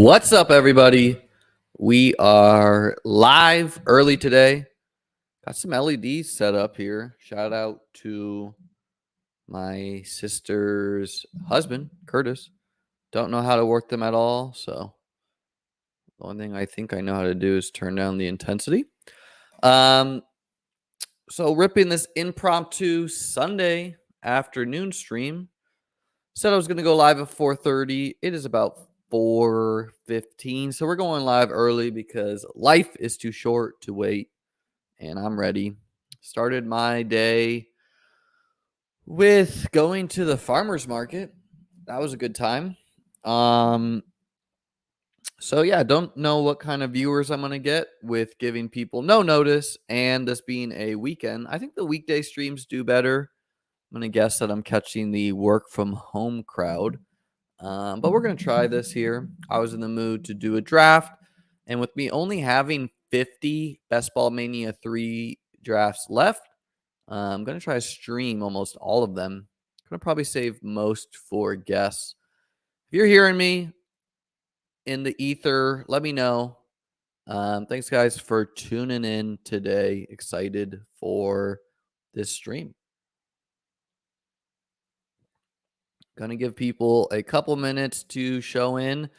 What's up, everybody? We are live early today. Got some LEDs set up here. Shout out to my sister's husband, Curtis. Don't know how to work them at all, so the only thing I think I know how to do is turn down the intensity. So ripping this impromptu Sunday afternoon stream. Said I was going to go live at 4:30. It is about 4:15, so we're going live early because life is too short to wait, and I'm ready. Started my day with going to the farmer's market. That was a good time. So yeah, don't know what kind of viewers I'm going to get with giving people no notice and this being a weekend. I think the weekday streams do better. I'm going to guess that I'm catching the work from home crowd. But we're going to try this here. I was in the mood to do a draft. And with me only having 50 Best Ball Mania 3 drafts left, I'm going to try to stream almost all of them. I'm going to probably save most for guests. If you're hearing me in the ether, let me know. Thanks, guys, for tuning in today. Excited for this stream. Going to give people a couple minutes to show in.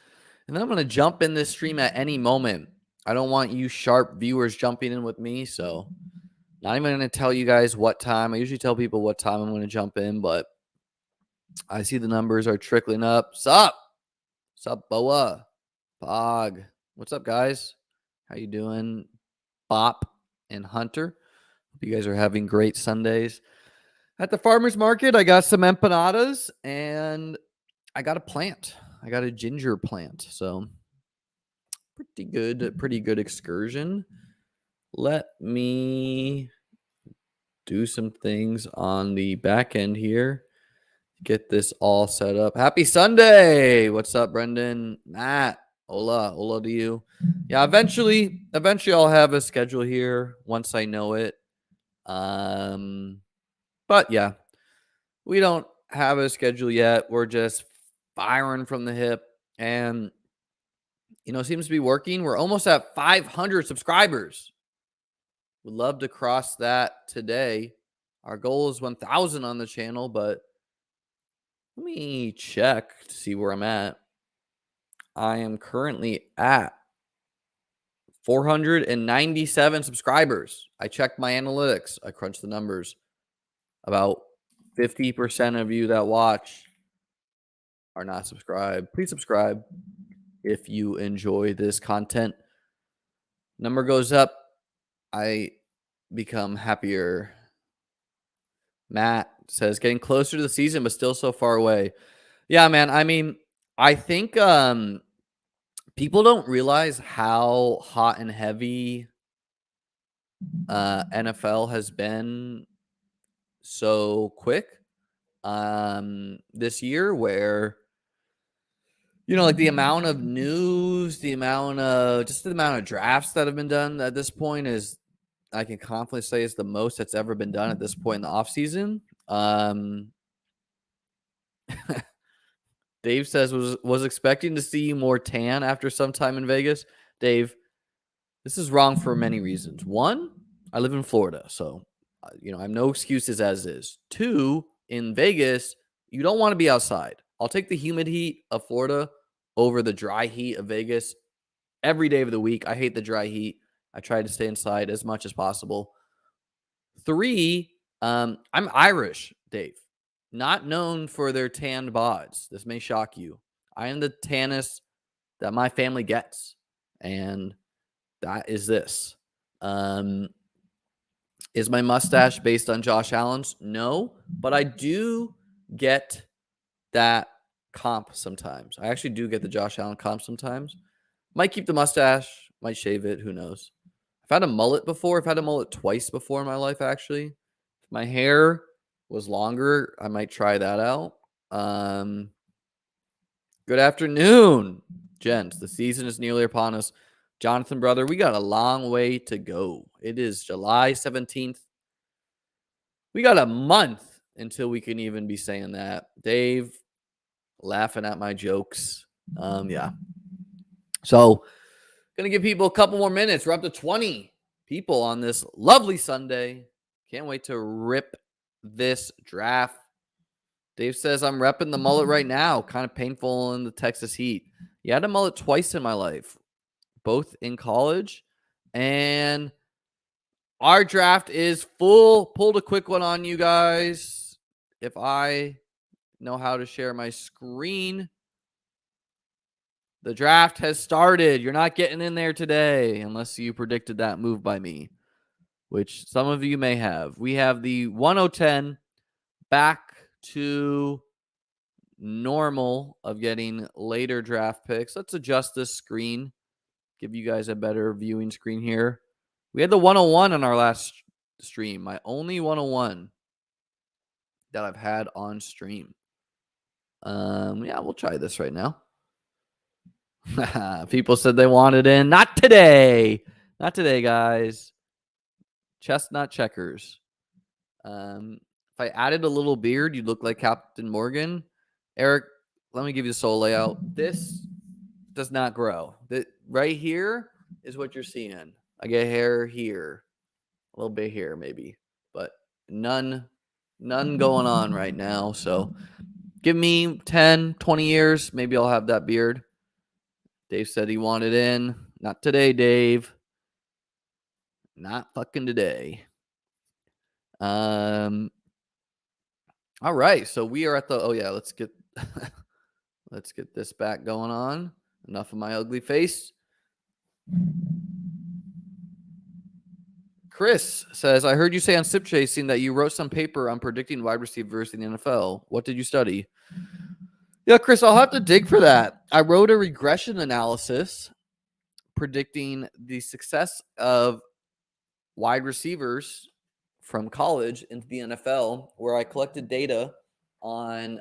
And then I'm going to jump in this stream at any moment. I don't want you sharp viewers jumping in with me. So not even going to tell you guys what time. I usually tell people what time I'm going to jump in, but I see the numbers are trickling up. Sup? Sup, Boa? Pog. What's up, guys? How you doing? Bop and Hunter. Hope you guys are having great Sundays. At the farmer's market, I got some empanadas and I got a plant. I got a ginger plant. So pretty good excursion. Let me do some things on the back end here. Get this all set up. Happy Sunday. What's up, Brendan? Matt. Hola to you. Yeah, eventually I'll have a schedule here once I know it. But yeah, we don't have a schedule yet. We're just firing from the hip, and it seems to be working. We're almost at 500 subscribers. Would love to cross that today. Our goal is 1,000 on the channel, but let me check to see where I'm at. I am currently at 497 subscribers. I checked my analytics. I crunched the numbers. About 50% of you that watch are not subscribed. Please subscribe if you enjoy this content. Number goes up, I become happier. Matt says getting closer to the season, but still so far away. Yeah, man. I mean, I think people don't realize how hot and heavy NFL has been so quick this year, where like the amount of news, the amount of drafts that have been done at this point is, I can confidently say, is the most that's ever been done at this point in the offseason. Dave says, was expecting to see you more tan after some time in Vegas. Dave, this is wrong for many reasons. One, I live in Florida, so I have no excuses as is. Two, in Vegas, you don't want to be outside. I'll take the humid heat of Florida over the dry heat of Vegas every day of the week. I hate the dry heat. I try to stay inside as much as possible. Three, I'm Irish, Dave. Not known for their tanned bods. This may shock you. I am the tannest that my family gets, and that is this. Is my mustache based on Josh Allen's? No, but I do get that comp sometimes. I actually do get the Josh Allen comp sometimes. Might keep the mustache, might shave it, who knows. I've had a mullet before. I've had a mullet twice before in my life, actually. If my hair was longer, I might try that out. Good afternoon, gents. The season is nearly upon us. Jonathan, brother, we got a long way to go. It is July 17th. We got a month until we can even be saying that. Dave laughing at my jokes. Yeah. So, gonna give people a couple more minutes. We're up to 20 people on this lovely Sunday. Can't wait to rip this draft. Dave says I'm repping the mullet right now. Kind of painful in the Texas heat. Yeah, I had a mullet twice in my life, both in college. And our draft is full. Pulled a quick one on you guys. If I know how to share my screen, the draft has started. You're not getting in there today unless you predicted that move by me, which some of you may have. We have the 1010 back to normal of getting later draft picks. Let's adjust this screen, give you guys a better viewing screen here. We had the 101 on our last stream, my only 101 that I've had on stream. Yeah, we'll try this right now. People said they wanted in. Not today. Not today, guys. Chestnut checkers. If I added a little beard, you'd look like Captain Morgan. Eric, let me give you the soul layout. This does not grow. Right here is what you're seeing. I get hair here, a little bit here maybe, but none going on right now. So give me 10, 20 years. Maybe I'll have that beard. Dave said he wanted in. Not today, Dave. Not fucking today. All right. So we are at the, oh yeah, let's get let's get this back going on. Enough of my ugly face. Chris says, I heard you say on Sip Chasing that you wrote some paper on predicting wide receivers in the NFL. What did you study? Yeah, Chris, I'll have to dig for that. I wrote a regression analysis predicting the success of wide receivers from college into the NFL, where I collected data on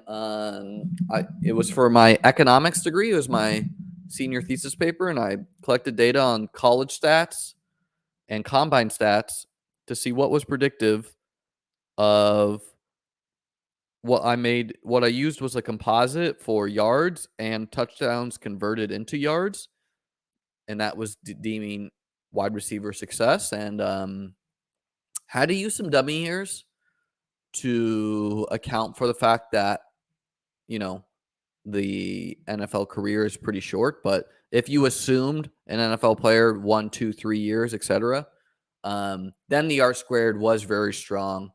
it was for my economics degree. It was my senior thesis paper, and I collected data on college stats and combine stats to see what was predictive of what I made. What I used was a composite for yards and touchdowns converted into yards, and that was deeming wide receiver success. And had to use some dummy years to account for the fact that, you know, the NFL career is pretty short. But if you assumed an NFL player 1, 2, 3 years, etc., then the R squared was very strong.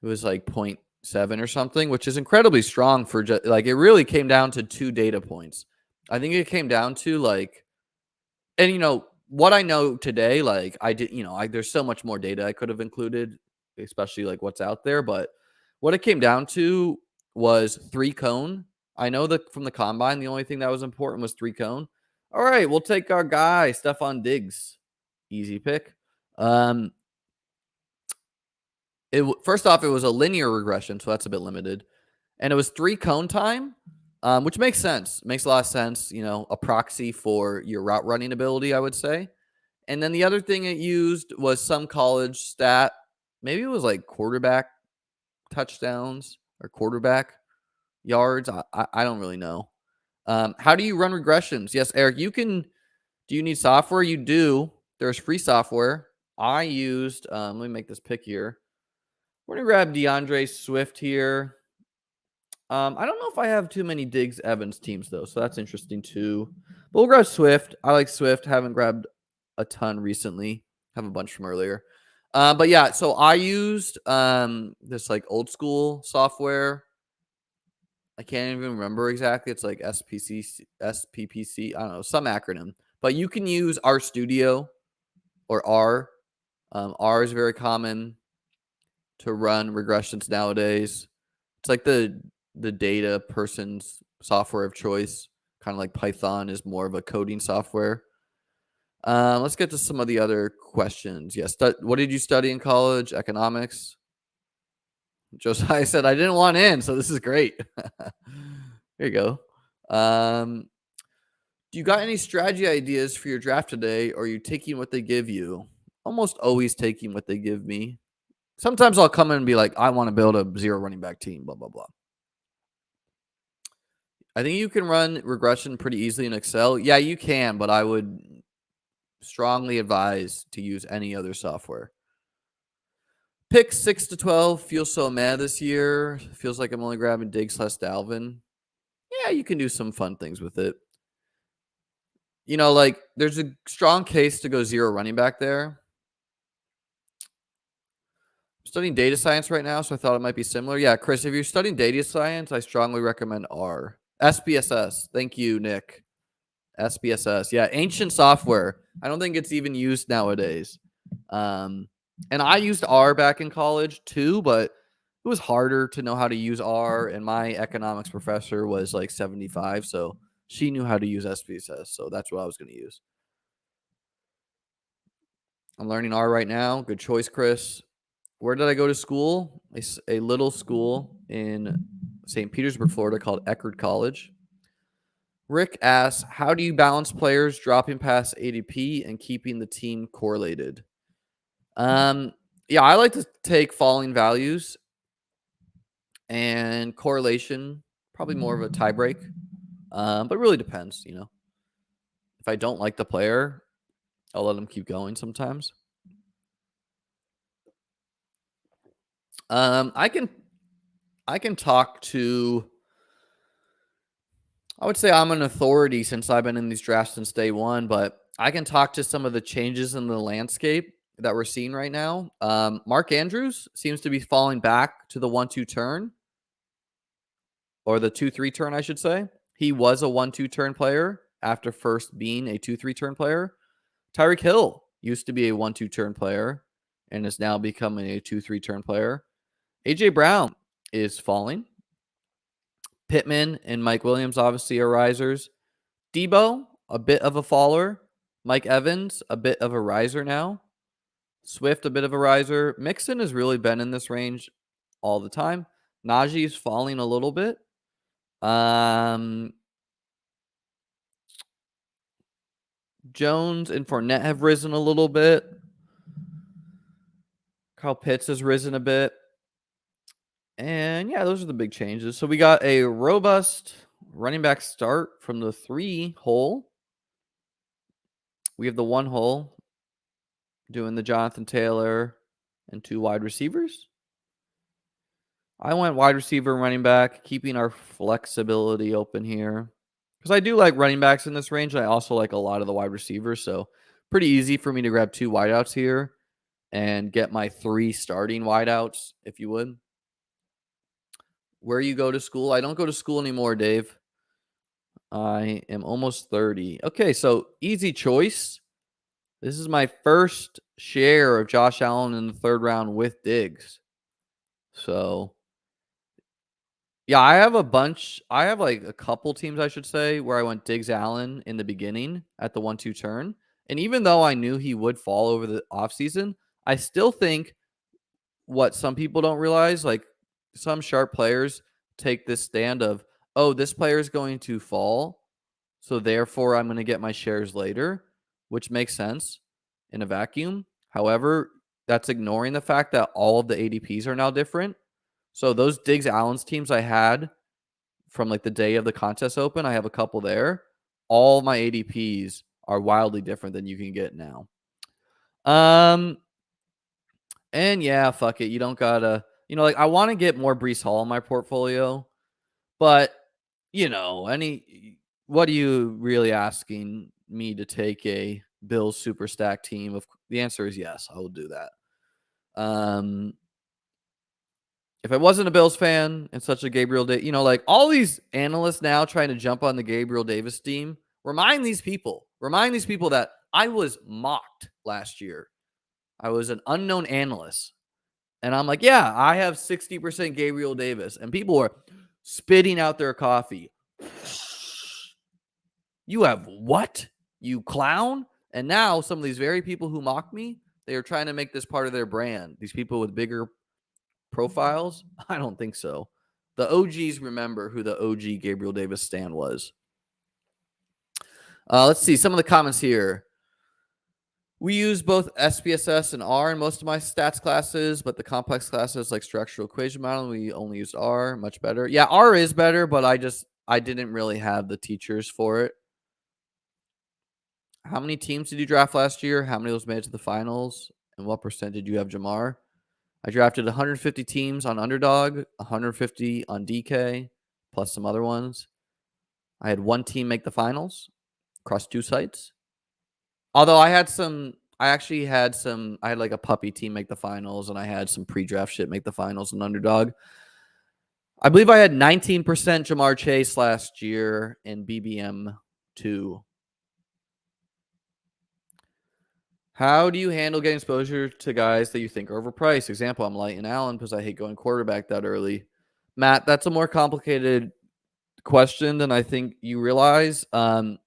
It was like 0.7 or something, which is incredibly strong for just like, it really came down to 2 data points. I think it came down to like, and you know, what I know today, like I did, you know, there's so much more data I could have included, especially like what's out there. But what it came down to was 3 cone. I know that from the combine, the only thing that was important was 3 cone. All right, we'll take our guy, Stephon Diggs. Easy pick. First off, it was a linear regression, so that's a bit limited. And it was 3 cone time, which makes sense. Makes a lot of sense. You know, a proxy for your route running ability, I would say. And then the other thing it used was some college stat. Maybe it was like quarterback touchdowns or quarterback yards. I don't really know. How do you run regressions? Yes, Eric, you can. Do you need software? You do. There's free software. I used, let me make this pick here. We're going to grab DeAndre Swift here. I don't know if I have too many Diggs Evans teams, though, so that's interesting, too. But we'll grab Swift. I like Swift. Haven't grabbed a ton recently. Have a bunch from earlier. But yeah, so I used this like old school software. I can't even remember exactly. It's like SPPC. I don't know, some acronym. But you can use RStudio or R. R is very common to run regressions nowadays. It's like the data person's software of choice. Kind of like Python is more of a coding software. Let's get to some of the other questions. Yes. What did you study in college? Economics. Josiah said, I didn't want in, so this is great. Here you go. Do you got any strategy ideas for your draft today, or are you taking what they give you? Almost always taking what they give me. Sometimes I'll come in and be like, I want to build a 0 running back team, blah, blah, blah. I think you can run regression pretty easily in Excel. Yeah, you can, but I would strongly advise to use any other software. Pick 6 to 12 feels so mad this year. Feels like I'm only grabbing Diggs less Dalvin. Yeah, you can do some fun things with it. You know, like there's a strong case to go 0 running back there. I'm studying data science right now, so I thought it might be similar. Yeah, Chris, if you're studying data science, I strongly recommend R. SPSS. Thank you, Nick. SPSS. Yeah, ancient software. I don't think it's even used nowadays. And I used R back in college too, but it was harder to know how to use R. And my economics professor was like 75, so she knew how to use SPSS. So that's what I was going to use. I'm learning R right now. Good choice, Chris. Where did I go to school? A little school in St. Petersburg, Florida called Eckerd College. Rick asks, how do you balance players dropping past ADP and keeping the team correlated? Yeah, I like to take falling values and correlation, probably more of a tie break. But it really depends, you know. If I don't like the player, I'll let them keep going sometimes. I can talk to, I would say I'm an authority since I've been in these drafts since day one, but I can talk to some of the changes in the landscape that we're seeing right now. Mark Andrews seems to be falling back to the 1-2 turn, or the 2-3 turn, I should say. He was a 1-2 turn player after first being a 2-3 turn player. Tyreek Hill used to be a 1-2 turn player and is now becoming a 2-3 turn player. AJ Brown is falling. Pittman and Mike Williams obviously are risers. Debo, a bit of a faller. Mike Evans, a bit of a riser now. Swift, a bit of a riser. Mixon has really been in this range all the time. Najee's falling a little bit. Jones and Fournette have risen a little bit. Kyle Pitts has risen a bit. And yeah, those are the big changes. So we got a robust running back start from the 3 hole. We have the 1 hole doing the Jonathan Taylor and 2 wide receivers. I went wide receiver and running back, keeping our flexibility open here. Because I do like running backs in this range. I also like a lot of the wide receivers. So pretty easy for me to grab 2 wideouts here and get my 3 starting wideouts, if you would. Where you go to school? I don't go to school anymore, Dave. I am almost 30. Okay, so easy choice. This is my first share of Josh Allen in the 3rd round with Diggs. So, yeah, I have a bunch. I have like a couple teams, I should say, where I went Diggs Allen in the beginning at the 1-2 turn. And even though I knew he would fall over the offseason, I still think what some people don't realize, like some sharp players take this stand of, oh, this player is going to fall, so therefore I'm going to get my shares later, which makes sense in a vacuum. However, that's ignoring the fact that all of the ADPs are now different. So those Diggs Allen's teams I had from like the day of the contest open, I have a couple there. All my ADPs are wildly different than you can get now. And yeah, fuck it. You don't gotta, like I want to get more Breece Hall in my portfolio, but what are you really asking me to take a Bills super stack team? The answer is yes, I will do that. If I wasn't a Bills fan and such a Gabriel Davis, like all these analysts now trying to jump on the Gabriel Davis team, remind these people that I was mocked last year. I was an unknown analyst. And I'm like, yeah, I have 60% Gabriel Davis. And people are spitting out their coffee. You have what? You clown? And now some of these very people who mock me, they are trying to make this part of their brand. These people with bigger profiles? I don't think so. The OGs remember who the OG Gabriel Davis stan was. Let's see some of the comments here. We use both SPSS and R in most of my stats classes, but the complex classes like structural equation modeling, we only used R. Much better. Yeah, R is better, but I didn't really have the teachers for it. How many teams did you draft last year? How many of those made it to the finals? And what percent did you have Jamar? I drafted 150 teams on Underdog, 150 on DK, plus some other ones. I had one team make the finals across 2 sites. Although I had like a puppy team make the finals, and I had some pre-draft shit make the finals in Underdog. I believe I had 19% Jamar Chase last year in BBM 2. How do you handle getting exposure to guys that you think are overpriced? Example, I'm lighting Allen because I hate going quarterback that early. Matt, that's a more complicated question than I think you realize by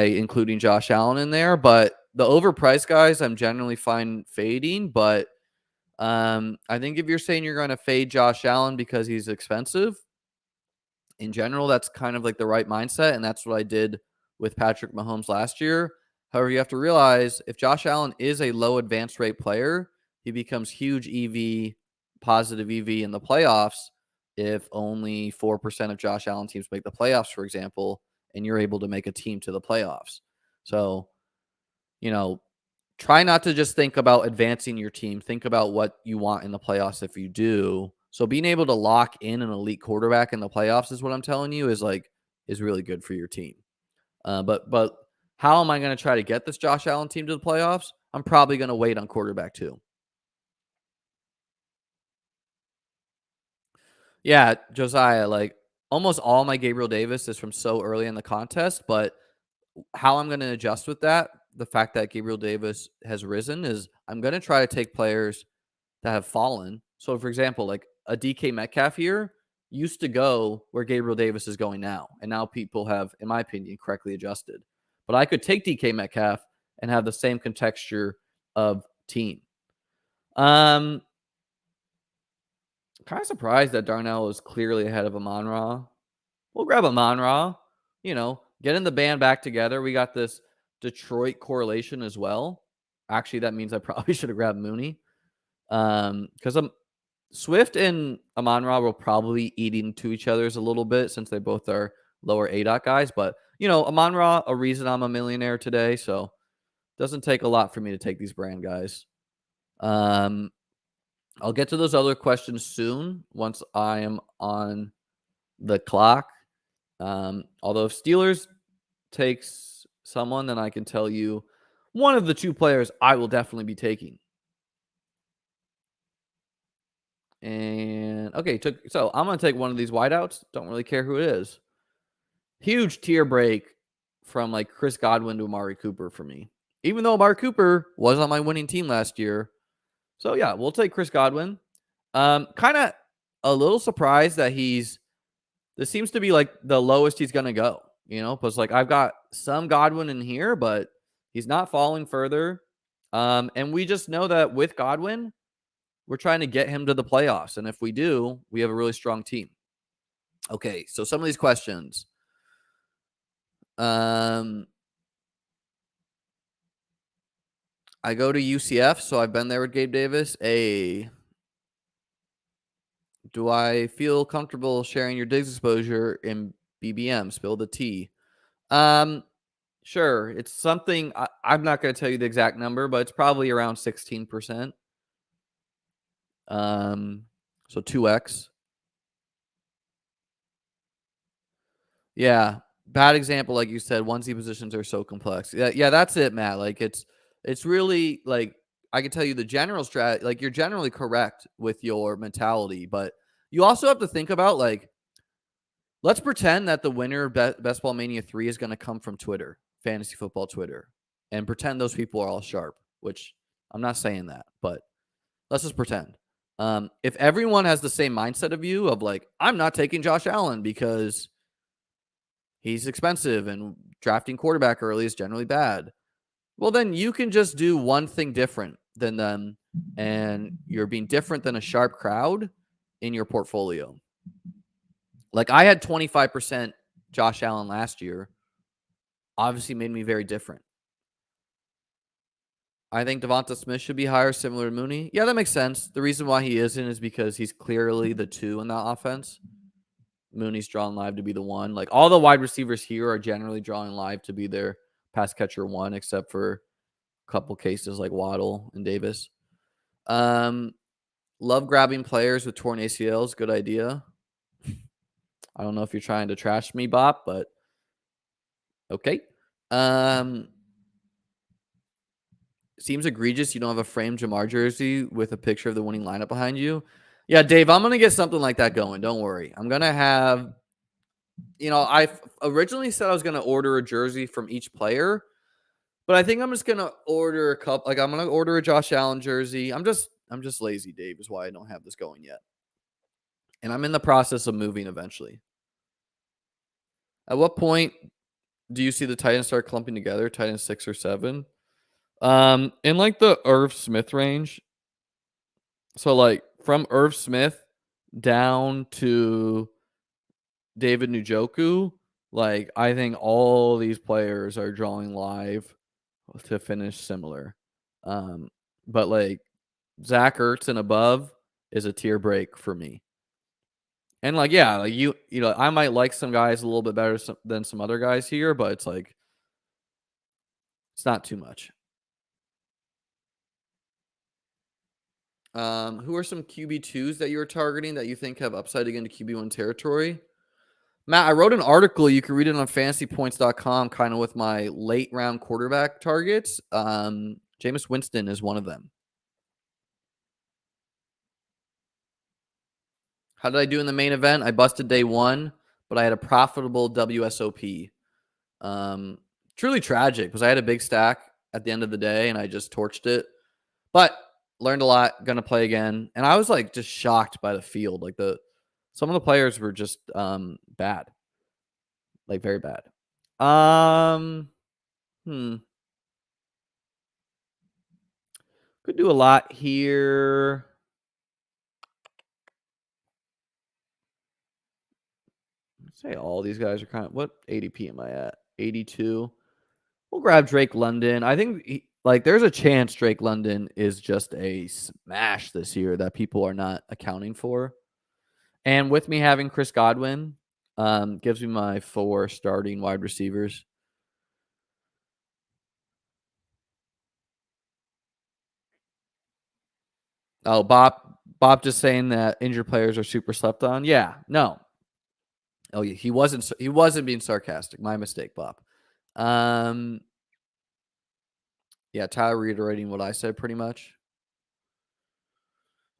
including Josh Allen in there. But the overpriced guys, I'm generally fine fading. But I think if you're saying you're going to fade Josh Allen because he's expensive, in general, that's kind of like the right mindset. And that's what I did with Patrick Mahomes last year. However, you have to realize if Josh Allen is a low advance rate player, he becomes huge EV, positive EV in the playoffs if only 4% of Josh Allen teams make the playoffs, for example, and you're able to make a team to the playoffs. So, try not to just think about advancing your team. Think about what you want in the playoffs if you do. So being able to lock in an elite quarterback in the playoffs is what I'm telling you is really good for your team. But how am I going to try to get this Josh Allen team to the playoffs? I'm probably going to wait on quarterback too. Yeah, Josiah, like almost all my Gabriel Davis is from so early in the contest, but how I'm going to adjust with that, the fact that Gabriel Davis has risen, is I'm going to try to take players that have fallen. So, for example, like a DK Metcalf here used to go where Gabriel Davis is going now. And now people have, in my opinion, correctly adjusted. But I could take DK Metcalf and have the same contexture of team. Kind of surprised that Darnell is clearly ahead of Amon-Ra. We'll grab Amon-Ra, get in the band back together. We got this Detroit correlation as well. Actually, that means I probably should have grabbed Mooney. Because Swift and Amon-Ra will probably eat into each other's a little bit since they both are lower ADOT guys. But, Amon-Ra, a reason I'm a millionaire today. So it doesn't take a lot for me to take these brand guys. I'll get to those other questions soon once I am on the clock. Although if Steelers takes someone, then I can tell you one of the 2 players I will definitely be taking. And okay, so I'm going to take one of these wideouts. Don't really care who it is. Huge tier break from like Chris Godwin to Amari Cooper for me. Even though Amari Cooper was on my winning team last year. So yeah, we'll take Chris Godwin. Kind of a little surprised that this seems to be like the lowest he's going to go, because like I've got some Godwin in here, but he's not falling further. And we just know that with Godwin, we're trying to get him to the playoffs. And if we do, we have a really strong team. Okay, so some of these questions. I go to UCF, so I've been there with Gabe Davis. Do I feel comfortable sharing your Diggs exposure in BBM? Spill the tea. Sure. It's something, I'm not going to tell you the exact number, but it's probably around 16%. So 2x. Yeah, bad example, like you said. Onesie positions are so complex. Yeah, that's it, Matt. Like it's really like I can tell you the general strat. Like you're generally correct with your mentality, but you also have to think about like, let's pretend that the winner of Best Ball Mania 3 is going to come from Twitter, fantasy football Twitter, and pretend those people are all sharp. Which I'm not saying that, but let's just pretend. If everyone has the same mindset of you of like, I'm not taking Josh Allen because he's expensive and drafting quarterback early is generally bad. Well, then you can just do one thing different than them, and you're being different than a sharp crowd in your portfolio. Like I had 25% Josh Allen last year. Obviously made me very different. I think Devonta Smith should be higher, similar to Mooney. Yeah, that makes sense. The reason why he isn't is because he's clearly the 2 in that offense. Mooney's drawn live to be the one. Like all the wide receivers here are generally drawing live to be their pass catcher one, except for a couple cases like Waddle and Davis. Love grabbing players with torn ACLs. Good idea. I don't know if you're trying to trash me, Bop, but okay. Seems egregious you don't have a framed Jamar jersey with a picture of the winning lineup behind you. Yeah, Dave, I'm going to get something like that going. Don't worry. I'm going to have, I originally said I was going to order a jersey from each player, but I think I'm just going to order a couple. Like I'm going to order a Josh Allen jersey. I'm just lazy, Dave, is why I don't have this going yet. And I'm in the process of moving eventually. At what point do you see the Titans start clumping together? Titans 6 or 7? In like the Irv Smith range. So like from Irv Smith down to David Njoku, like I think all these players are drawing live to finish similar. But like Zach Ertz and above is a tier break for me. And like, yeah, like I might like some guys a little bit better than some other guys here, but it's like, it's not too much. Who are some QB2s that you're targeting that you think have upside to get into QB1 territory? Matt, I wrote an article. You can read it on fantasypoints.com kind of with my late round quarterback targets. Jameis Winston is one of them. How did I do in the main event? I busted day 1, but I had a profitable WSOP. Truly tragic because I had a big stack at the end of the day and I just torched it. But learned a lot, gonna play again. And I was like just shocked by the field. Like some of the players were just bad. Like very bad. Could do a lot here. I'd say all these guys are kind of, what ADP am I at? 82. We'll grab Drake London. I think there's a chance Drake London is just a smash this year that people are not accounting for. And with me having Chris Godwin, gives me my 4 starting wide receivers. Oh, Bob just saying that injured players are super slept on. Yeah, no. Oh, yeah, he wasn't being sarcastic. My mistake, Bob. Yeah, Tyler reiterating what I said pretty much.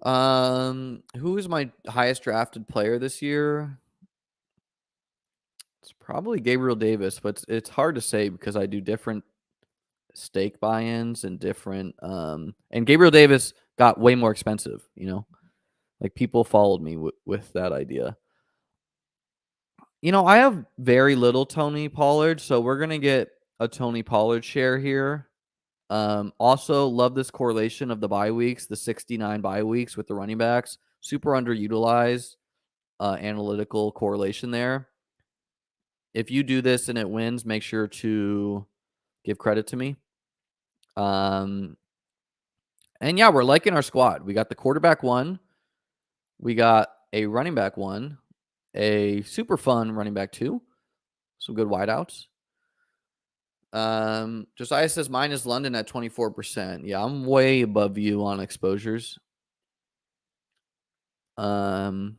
Who is my highest drafted player this year? It's probably Gabriel Davis, but it's hard to say because I do different stake buy-ins and different and Gabriel Davis got way more expensive, Like people followed me with that idea. I have very little Tony Pollard, so we're going to get a Tony Pollard share here. Also love this correlation of the bye weeks, the 69 bye weeks with the running backs. Super underutilized analytical correlation there. If you do this and it wins, make sure to give credit to me. And yeah, we're liking our squad. We got the quarterback 1. We got a running back 1, a super fun running back 2, some good wideouts. Josiah says mine is London at 24%. Yeah, I'm way above you on exposures. But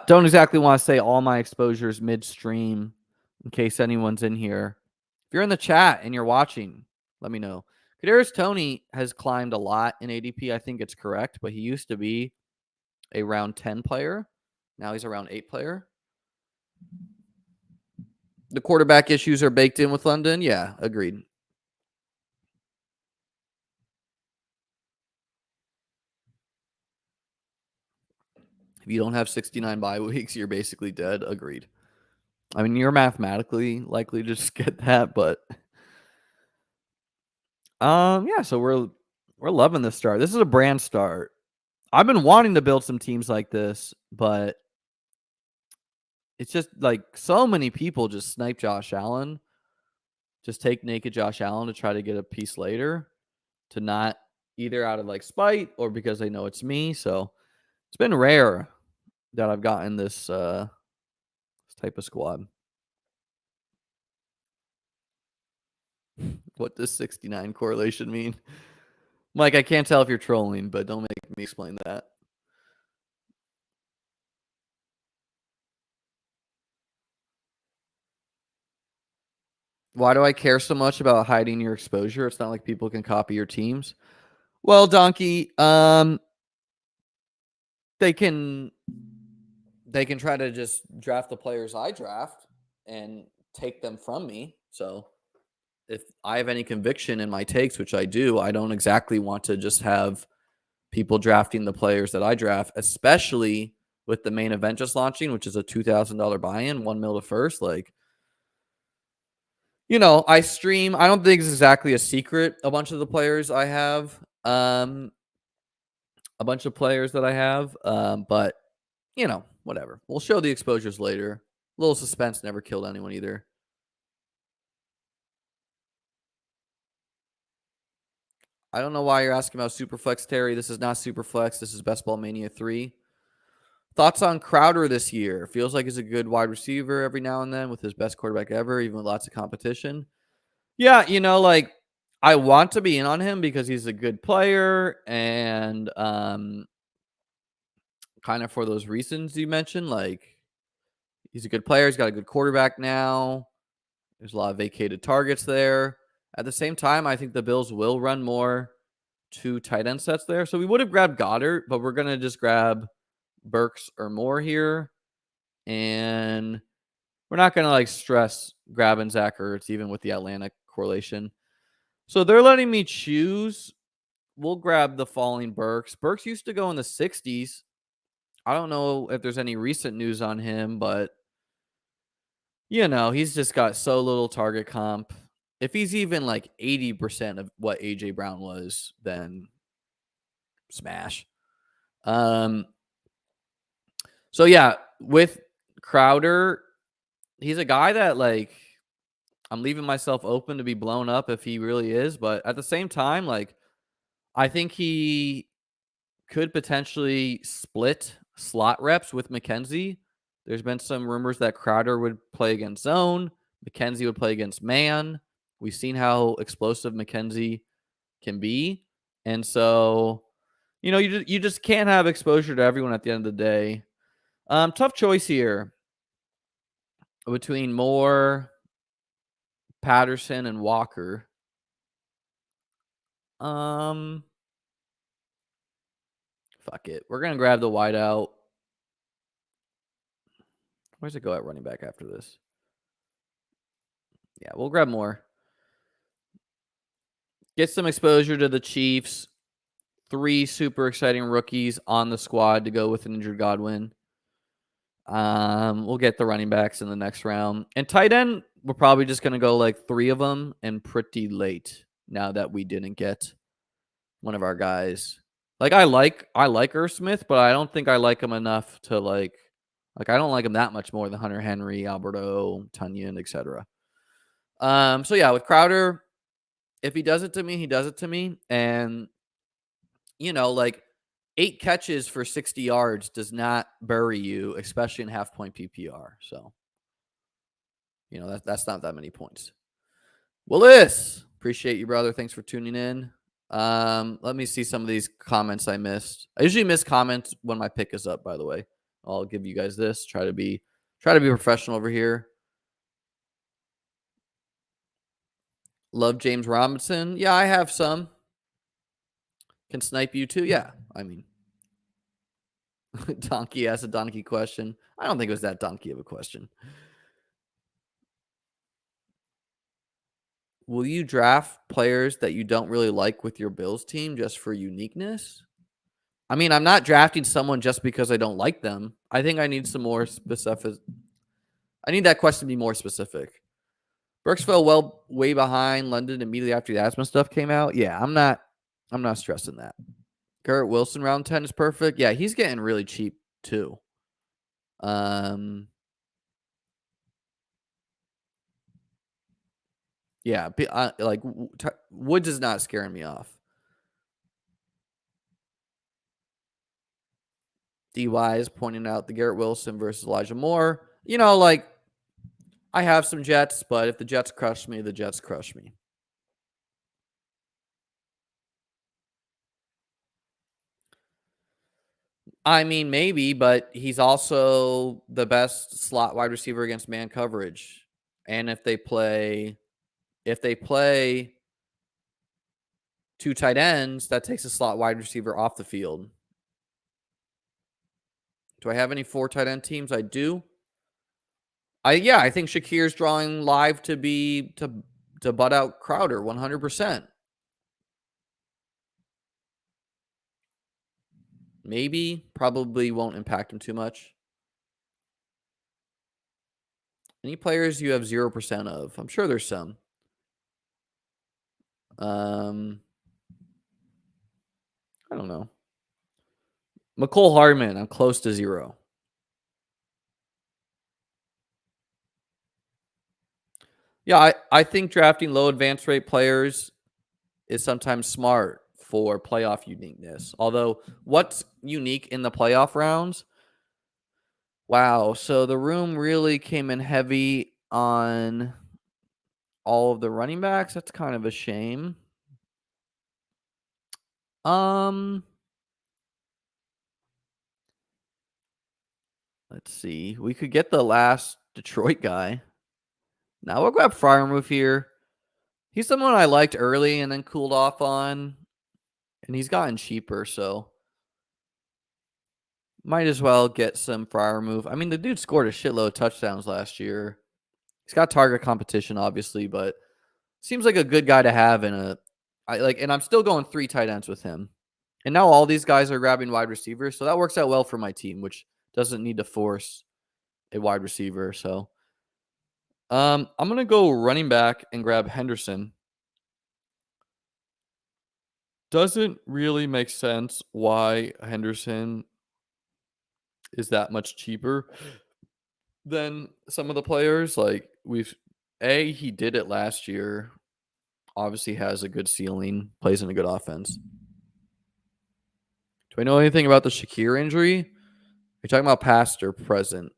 don't exactly want to say all my exposures midstream in case anyone's in here. If you're in the chat and you're watching, let me know. Kadarius Toney has climbed a lot in ADP. I think it's correct, but he used to be a round 10 player. Now he's a round 8 player. The quarterback issues are baked in with London. Yeah, agreed. If you don't have 69 bye weeks, you're basically dead. Agreed. I mean, you're mathematically likely to just get that, but yeah, so we're loving this start. This is a brand start. I've been wanting to build some teams like this, but it's just like so many people just snipe Josh Allen. Just take naked Josh Allen to try to get a piece later, to not either out of like spite or because they know it's me. So it's been rare that I've gotten this type of squad. What does 69 correlation mean? Mike, I can't tell if you're trolling, but don't make me explain that. Why do I care so much about hiding your exposure? It's not like people can copy your teams. Well, Donkey, they can try to just draft the players I draft and take them from me. So if I have any conviction in my takes, which I do, I don't exactly want to just have people drafting the players that I draft, especially with the main event just launching, which is a $2,000 buy-in, $1 million to first. Like, I stream. I don't think it's exactly a secret. A bunch of the players I have, a bunch of players that I have, but whatever. We'll show the exposures later. A little suspense never killed anyone either. I don't know why you're asking about Superflex, Terry. This is not Superflex. This is Best Ball Mania 3. Thoughts on Crowder this year? Feels like he's a good wide receiver every now and then with his best quarterback ever, even with lots of competition. Yeah, I want to be in on him because he's a good player and kind of for those reasons you mentioned, like he's a good player. He's got a good quarterback now. There's a lot of vacated targets there. At the same time, I think the Bills will run more two tight end sets there. So we would have grabbed Goddard, but we're going to just grab Burks or Moore here. And we're not going to stress grabbing Zach Ertz even with the Atlanta correlation. So they're letting me choose. We'll grab the falling Burks. Burks used to go in the 60s. I don't know if there's any recent news on him, but he's just got so little target comp. If he's even like 80% of what AJ Brown was, then smash. So yeah, with Crowder, he's a guy that I'm leaving myself open to be blown up if he really is, but at the same time, I think he could potentially split slot reps with McKenzie. There's been some rumors that Crowder would play against zone, McKenzie would play against man. We've seen how explosive McKenzie can be. And so, you just can't have exposure to everyone at the end of the day. Tough choice here between Moore, Patterson, and Walker. Fuck it. We're going to grab the wideout. Where's it go at running back after this? Yeah, we'll grab Moore. Get some exposure to the Chiefs. 3 super exciting rookies on the squad to go with an injured Godwin. We'll get the running backs in the next round. And tight end, we're probably just going to go 3 of them and pretty late now that we didn't get one of our guys. I like Irv Smith, but I don't think I like him enough to I don't like him that much more than Hunter Henry, Alberto, Tunyon, etc. So yeah, with Crowder, if he does it to me, he does it to me. And 8 catches for 60 yards does not bury you, especially in half-point PPR. So, that's not that many points. Willis, appreciate you, brother. Thanks for tuning in. Let me see some of these comments I missed. I usually miss comments when my pick is up, by the way. I'll give you guys this. Try to be professional over here. Love James Robinson. Yeah, I have some. Can snipe you too? Yeah, I mean. Donkey asked a donkey question. I don't think it was that donkey of a question. Will you draft players that you don't really like with your Bills team just for uniqueness? I mean, I'm not drafting someone just because I don't like them. I think I need some more specific. I need that question to be more specific. Burks fell way behind London immediately after the asthma stuff came out. Yeah, I'm not stressing that. Garrett Wilson round 10 is perfect. Yeah, he's getting really cheap too. Yeah, Woods is not scaring me off. DY is pointing out the Garrett Wilson versus Elijah Moore. Like I have some Jets, but if the Jets crush me, the Jets crush me. I mean, maybe, but he's also the best slot wide receiver against man coverage. And if they play two tight ends, that takes a slot wide receiver off the field. Do I have any four tight end teams? I do. I think Shakir's drawing live to butt out Crowder 100%. Maybe, probably won't impact him too much. Any players you have 0% of? I'm sure there's some. Um, I don't know. McCole Hardman, I'm close to 0. Yeah, I think drafting low advance rate players is sometimes smart for playoff uniqueness. Although, what's unique in the playoff rounds? Wow, so the room really came in heavy on all of the running backs. That's kind of a shame. Um, let's see. We could get the last Detroit guy. Now we'll grab Fryermuth here. He's someone I liked early and then cooled off on, and he's gotten cheaper, so might as well get some Fryermuth. I mean, the dude scored a shitload of touchdowns last year. He's got target competition, obviously, but seems like a good guy to have and I'm still going 3 tight ends with him. And now all these guys are grabbing wide receivers, so that works out well for my team, which doesn't need to force a wide receiver. So I'm gonna go running back and grab Henderson. Doesn't really make sense why Henderson is that much cheaper than some of the players. Like he did it last year. Obviously has a good ceiling, plays in a good offense. Do I know anything about the Shakir injury? Are you talking about past or present?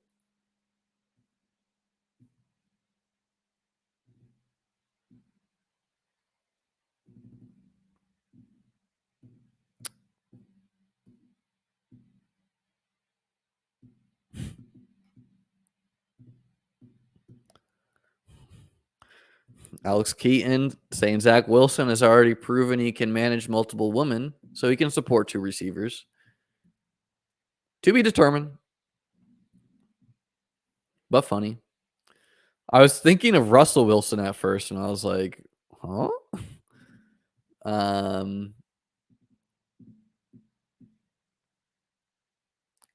Alex Keaton saying Zach Wilson has already proven he can manage multiple women, so he can support 2 receivers. To be determined, but funny. I was thinking of Russell Wilson at first, and I was like, huh? Um,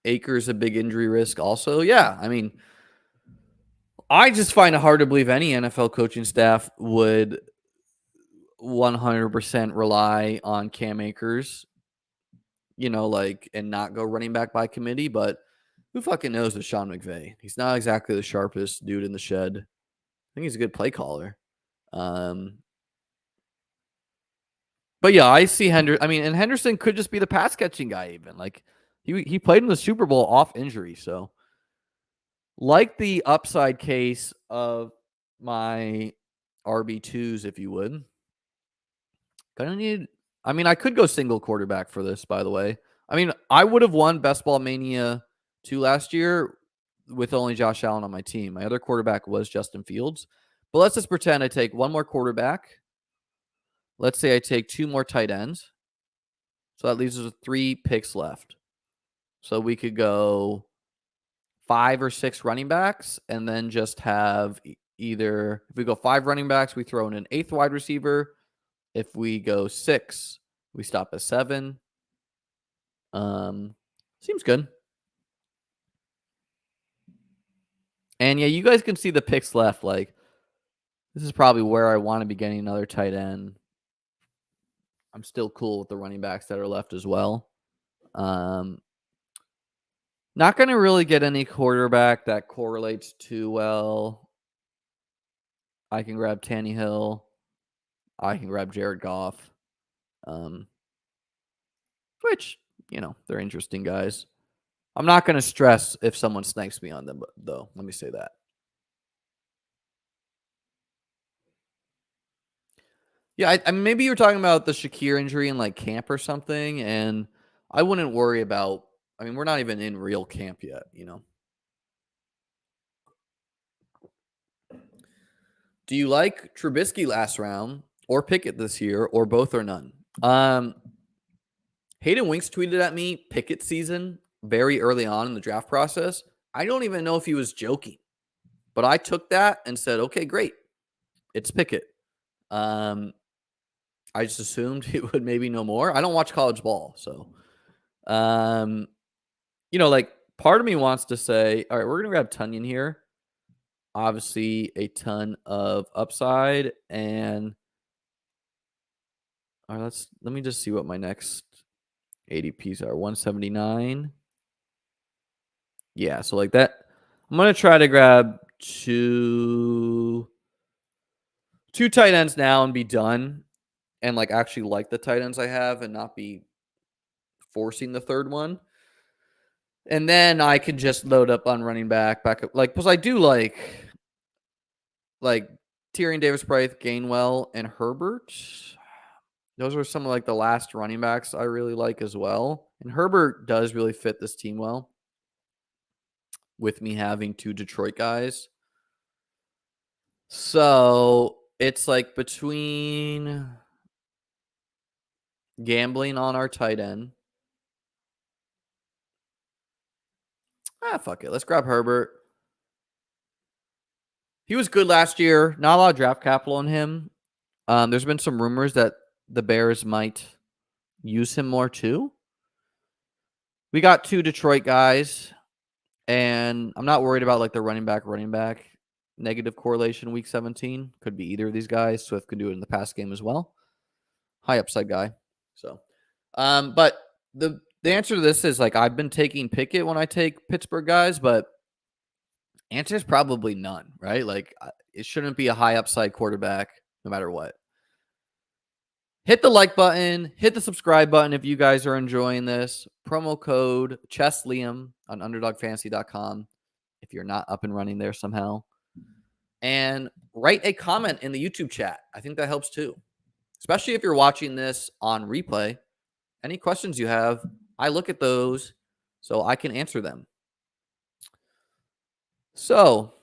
Akers a big injury risk also. Yeah, I mean, I just find it hard to believe any NFL coaching staff would 100% rely on Cam Akers, and not go running back by committee. But who fucking knows with Sean McVay? He's not exactly the sharpest dude in the shed. I think he's a good play caller. Um, but yeah, I see Henderson. I mean, and Henderson could just be the pass catching guy, even. Like he played in the Super Bowl off injury. So, like the upside case of my RB2s, if you would. Gonna need. I mean, I could go single quarterback for this, by the way. I mean, I would have won Best Ball Mania 2 last year with only Josh Allen on my team. My other quarterback was Justin Fields. But let's just pretend I take one more quarterback. Let's say I take 2 more tight ends. So that leaves us with 3 picks left. So we could go 5 or 6 running backs and then just have either, if we go 5 running backs, we throw in an 8th wide receiver. If we go 6, we stop at 7. Seems good. And yeah, you guys can see the picks left. Like, this is probably where I want to be getting another tight end. I'm still cool with the running backs that are left as well. Not going to really get any quarterback that correlates too well. I can grab Tannehill. I can grab Jared Goff. Which, they're interesting guys. I'm not going to stress if someone snipes me on them, though. Let me say that. Yeah, maybe you're talking about the Shakir injury in like camp or something, and I wouldn't worry about. I mean, we're not even in real camp yet, you know. Do you like Trubisky last round or Pickett this year, or both or none? Hayden Winks tweeted at me Pickett season very early on in the draft process. I don't even know if he was joking, but I took that and said, okay, great, it's Pickett. I just assumed he would maybe know more. I don't watch college ball, so um, like part of me wants to say, all right, we're gonna grab Tunyon here. Obviously, a ton of upside, and all right, let me just see what my next ADPs are. 179. Yeah, so like that. I'm gonna try to grab two tight ends now and be done, and like actually like the tight ends I have and not be forcing the third one. And then I can just load up on running back up, like, because I do like Tyrion Davis-Price, Gainwell, and Herbert. Those are some of like the last running backs I really like as well. And Herbert does really fit this team well with me having two Detroit guys. So it's like between gambling on our tight end. Fuck it. Let's grab Herbert. He was good last year. Not a lot of draft capital on him. There's been some rumors that the Bears might use him more too. We got two Detroit guys, and I'm not worried about like the running back negative correlation week 17. Could be either of these guys. Swift could do it in the pass game as well. High upside guy. So, but the answer to this is like I've been taking Pickett when I take Pittsburgh guys, but answer is probably none, right? Like it shouldn't be a high upside quarterback no matter what. Hit the like button, hit the subscribe button if you guys are enjoying this. Promo code ChessLiam on underdogfantasy.com if you're not up and running there somehow. And write a comment in the YouTube chat. I think that helps too, especially if you're watching this on replay. Any questions you have, I look at those so I can answer them. So,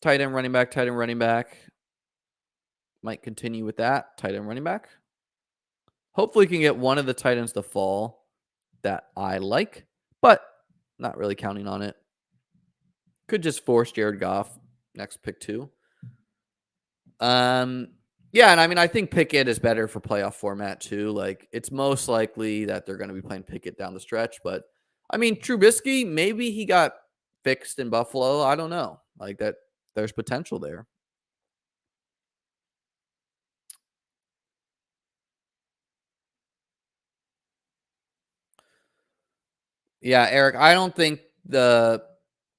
tight end, running back. Might continue with that. Tight end, running back. Hopefully, can get one of the tight ends to fall that I like, but not really counting on it. Could just force Jared Goff next pick 2. Yeah, and I mean, I think Pickett is better for playoff format too. Like, it's most likely that they're going to be playing Pickett down the stretch. But I mean, Trubisky, maybe he got fixed in Buffalo. I don't know. Like that, there's potential there. Yeah, Eric, I don't think the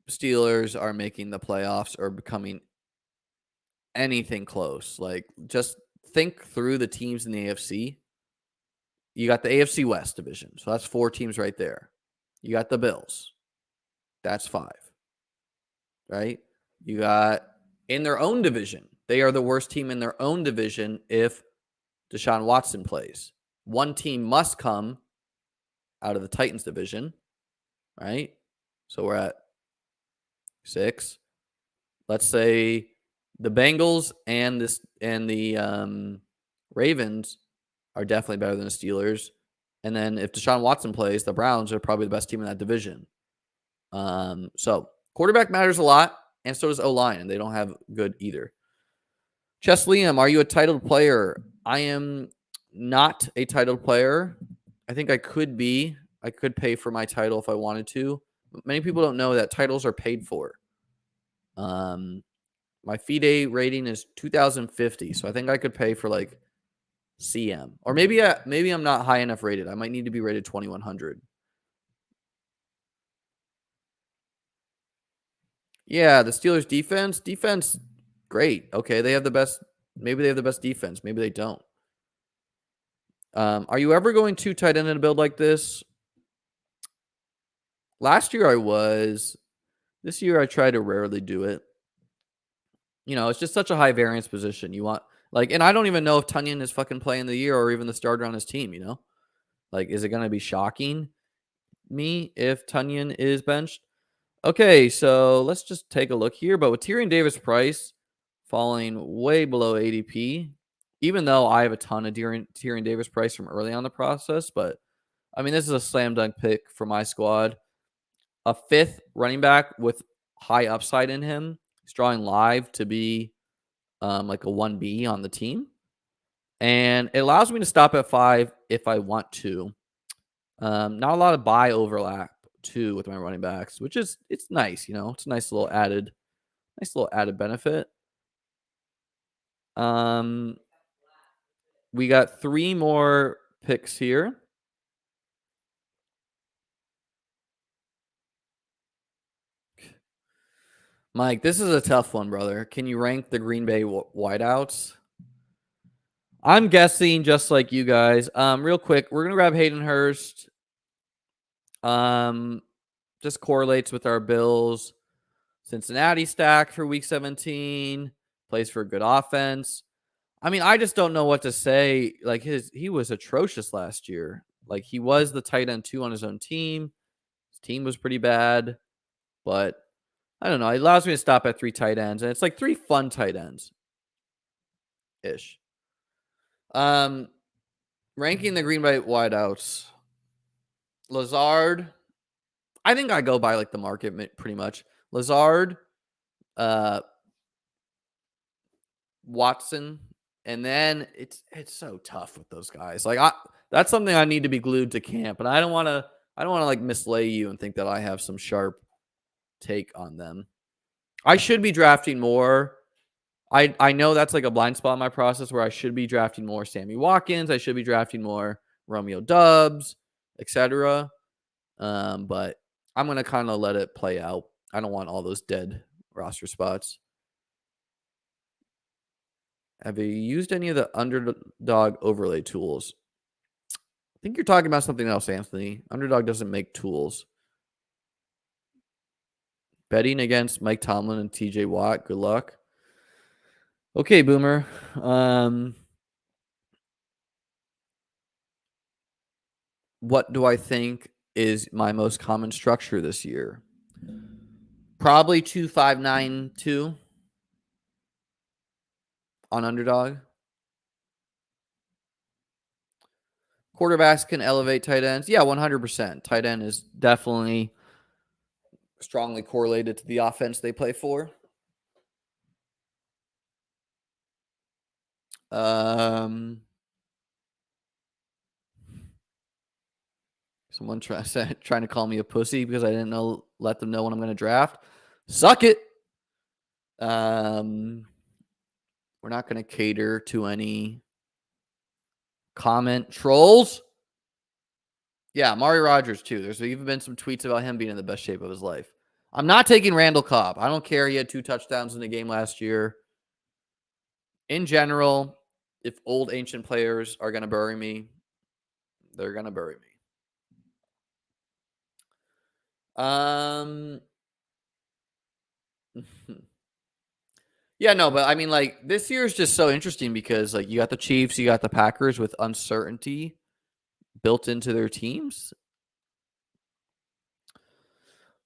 Steelers are making the playoffs or becoming anything close. Like, just think through the teams in the AFC. You got the AFC West division. So that's 4 teams right there. You got the Bills. That's 5. Right? You got in their own division. They are the worst team in their own division if Deshaun Watson plays. One team must come out of the Titans division. Right? So we're at 6. Let's say the Bengals and the Ravens are definitely better than the Steelers. And then if Deshaun Watson plays, the Browns are probably the best team in that division. So quarterback matters a lot, and so does O-line, and they don't have good either. Chess Liam, are you a titled player? I am not a titled player. I think I could be. I could pay for my title if I wanted to. Many people don't know that titles are paid for. My FIDE rating is 2050, so I think I could pay for like CM, or maybe I'm not high enough rated. I might need to be rated 2100. Yeah, the Steelers defense, great. Okay, they have the best. Maybe they have the best defense. Maybe they don't. Are you ever going too tight end in a build like this? Last year I was. This year I try to rarely do it. It's just such a high variance position. You want and I don't even know if Tunyon is fucking playing the year or even the starter on his team. Is it gonna be shocking me if Tunyon is benched? Okay, so let's just take a look here. But with Tyrion Davis Price falling way below ADP, even though I have a ton of Tyrion Davis Price from early on the process, but I mean, this is a slam dunk pick for my squad. A fifth running back with high upside in him. He's drawing live to be like a 1B on the team. And it allows me to stop at 5 if I want to. Not a lot of buy overlap too with my running backs, which is it's nice. It's a nice little added benefit. We got 3 more picks here. Mike, this is a tough one, brother. Can you rank the Green Bay wideouts? I'm guessing just like you guys. Real quick, we're gonna grab Hayden Hurst. Just correlates with our Bills Cincinnati stack for week 17. Plays for a good offense. I mean, I just don't know what to say. He was atrocious last year. He was the tight end 2 on his own team. His team was pretty bad, but I don't know. It allows me to stop at 3 tight ends, and it's 3 fun tight ends ish. Ranking the Green Bay wideouts. Lazard. I think I go by the market pretty much. Lazard, Watson, and then it's so tough with those guys. That's something I need to be glued to camp, and I don't want to mislay you and think that I have some sharp take on them. I should be drafting more. I know that's a blind spot in my process where I should be drafting more Sammy Watkins. I should be drafting more Romeo Dubs, etc. But I'm going to kind of let it play out. I don't want all those dead roster spots. Have you used any of the Underdog overlay tools? I think you're talking about something else, Anthony. Underdog doesn't make tools. Betting against Mike Tomlin and TJ Watt. Good luck. Okay, Boomer. What do I think is my most common structure this year? Probably 2-5-9-2 on Underdog. Quarterbacks can elevate tight ends. Yeah, 100%. Tight end is definitely strongly correlated to the offense they play for. Someone trying to call me a pussy because I didn't let them know when I'm going to draft. Suck it. We're not going to cater to any comment trolls. Yeah, Amari Rodgers too. There's even been some tweets about him being in the best shape of his life. I'm not taking Randall Cobb. I don't care. He had 2 touchdowns in the game last year. In general, if old ancient players are going to bury me, they're going to bury me. Yeah, no, but I mean, this year is just so interesting because, you got the Chiefs, you got the Packers with uncertainty built into their teams.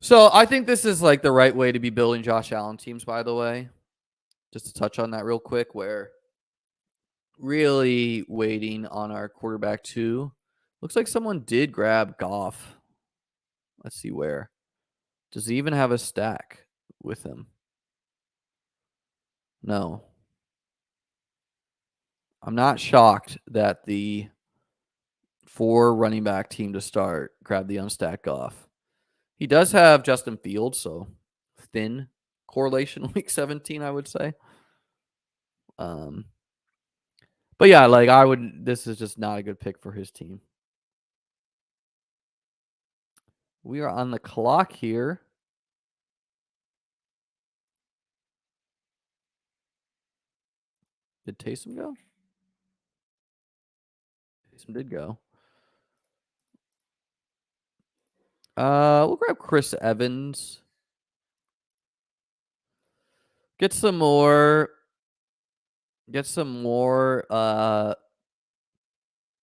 So I think this is the right way to be building Josh Allen teams, by the way. Just to touch on that real quick, where really waiting on our quarterback 2. Looks like someone did grab Goff. Let's see where. Does he even have a stack with him? No. I'm not shocked that the 4 running back team to start grabbed the unstacked Goff. He does have Justin Fields, so thin correlation week 17, I would say. But yeah, this is just not a good pick for his team. We are on the clock here. Did Taysom go? Taysom did go. We'll grab Chris Evans. Get some more.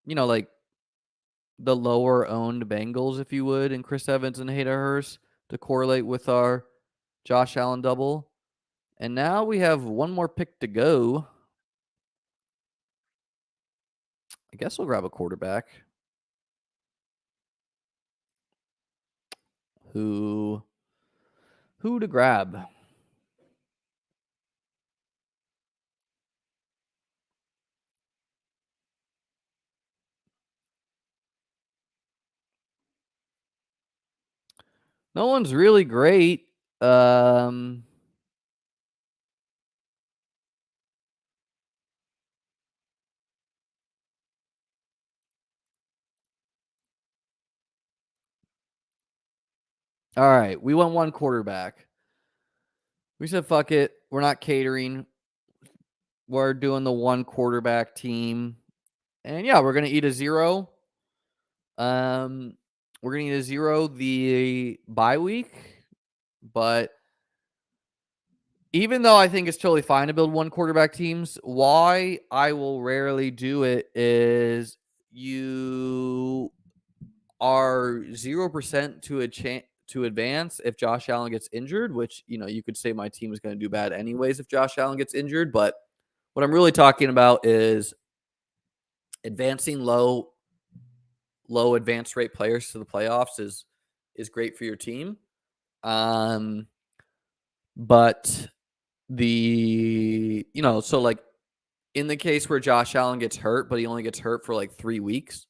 Like the lower owned Bengals, if you would, and Chris Evans and Hayden Hurst to correlate with our Josh Allen double. And now we have one more pick to go. I guess we'll grab a quarterback. Who to grab? No one's really great. All right, we went one quarterback. We said, fuck it. We're not catering. We're doing the one quarterback team. And yeah, we're going to eat a 0. We're going to eat a 0 the bye week. But even though I think it's totally fine to build one quarterback teams, why I will rarely do it is you are 0% to advance if Josh Allen gets injured, which, you could say my team is going to do bad anyways if Josh Allen gets injured. But what I'm really talking about is advancing low advance rate players to the playoffs is great for your team. But so like in the case where Josh Allen gets hurt, but he only gets hurt for like 3 weeks,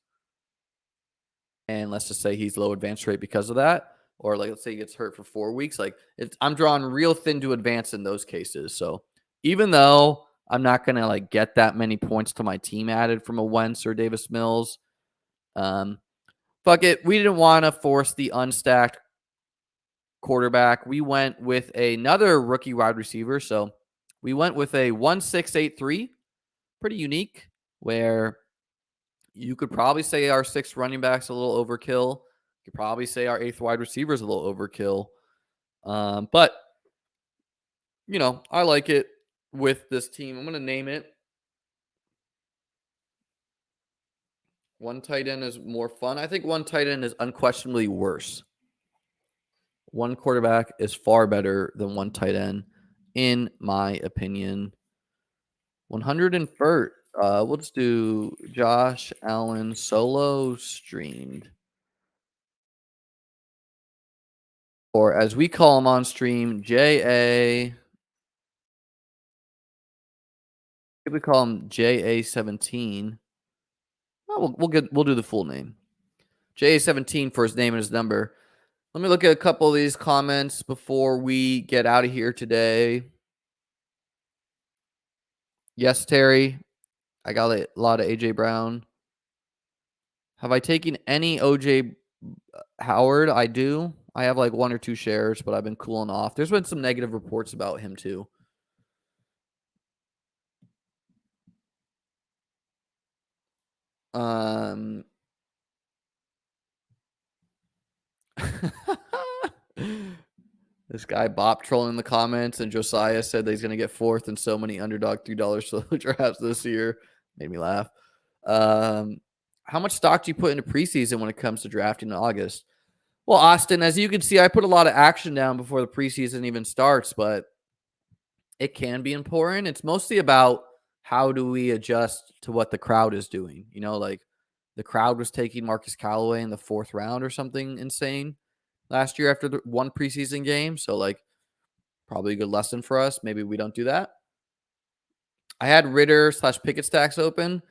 and let's just say he's low advance rate because of that, or like let's say he gets hurt for 4 weeks, like I'm drawing real thin to advance in those cases. So even though I'm not gonna like get that many points to my team added from a Wentz or Davis Mills, fuck it, we didn't want to force the unstacked quarterback. We went with another rookie wide receiver, so we went with a 1-6-8-3, pretty unique, where you could probably say our 6th running back's a little overkill. You could probably say our 8th wide receiver is a little overkill. But, I like it with this team. I'm going to name it. One tight end is more fun. I think one tight end is unquestionably worse. One quarterback is far better than one tight end, in my opinion. 101st. We'll just do Josh Allen solo streamed. Or as we call him on stream, JA. We call him JA17. Oh, we'll do the full name. JA17 for his name and his number. Let me look at a couple of these comments before we get out of here today. Yes, Terry. I got a lot of AJ Brown. Have I taken any OJ Howard? I do. I have like 1 or 2 shares, but I've been cooling off. There's been some negative reports about him too. This guy Bop trolling in the comments, and Josiah said that he's going to get 4th in so many underdog $3 solo drafts this year. Made me laugh. How much stock do you put into preseason when it comes to drafting in August? Well, Austin, as you can see, I put a lot of action down before the preseason even starts, but it can be important. It's mostly about how do we adjust to what the crowd is doing. Like the crowd was taking Marcus Callaway in the 4th round or something insane last year after the one preseason game. So like probably a good lesson for us. Maybe we don't do that. I had Ritter / Pickett stacks open.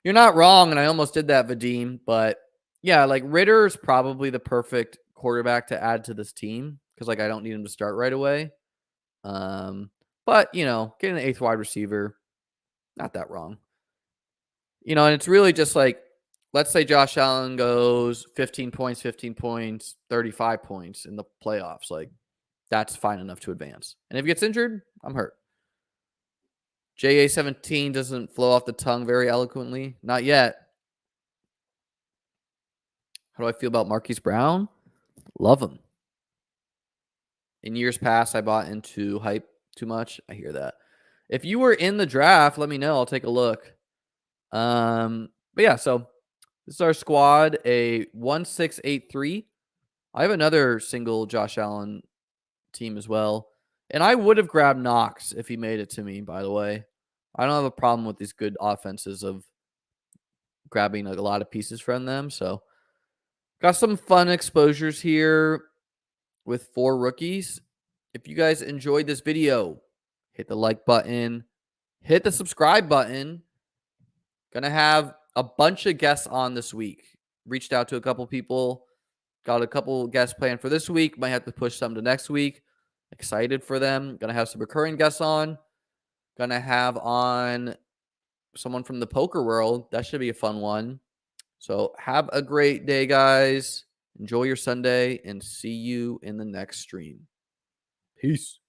You're not wrong, and I almost did that, Vadim. But yeah, like Ritter is probably the perfect quarterback to add to this team because like I don't need him to start right away. But getting an 8th wide receiver, not that wrong. And it's really just like, let's say Josh Allen goes 15 points, 35 points in the playoffs. Like that's fine enough to advance. And if he gets injured, I'm hurt. JA17 doesn't flow off the tongue very eloquently. Not yet. How do I feel about Marquise Brown? Love them. In years past, I bought into hype too much. I hear that. If you were in the draft, let me know. I'll take a look. But yeah, so this is our squad, a 1-6-8-3. I have another single Josh Allen team as well. And I would have grabbed Knox if he made it to me, by the way. I don't have a problem with these good offenses of grabbing a lot of pieces from them. So got some fun exposures here with 4 rookies. If you guys enjoyed this video, hit the like button, hit the subscribe button. Gonna have a bunch of guests on this week. Reached out to a couple people, got a couple guests planned for this week. Might have to push some to next week. Excited for them. Gonna have some recurring guests on. Gonna have on someone from the poker world. That should be a fun one. So have a great day, guys. Enjoy your Sunday and see you in the next stream. Peace.